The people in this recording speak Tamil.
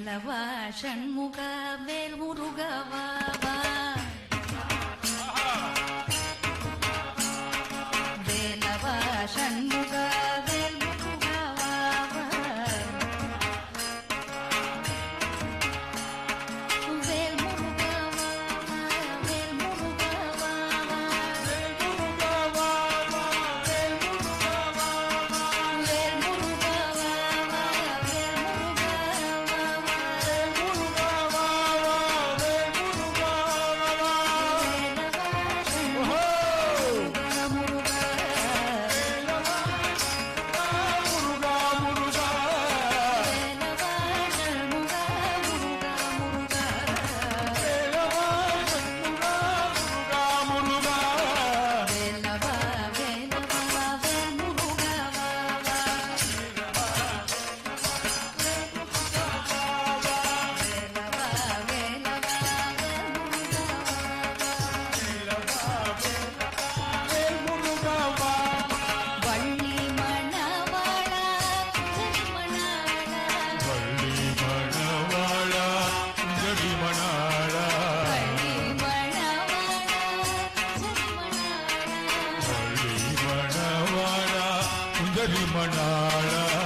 வேலவா ஷண்முக வேல் முருகவா வேலவா ஷண்முக வேல் முருகவா வேல் முருகவா வேல் முருகவா வேல் முருகவா வேல் முருகவா வேல் முருகவா வேல் முருகவா வேல் முருகவா மணாளா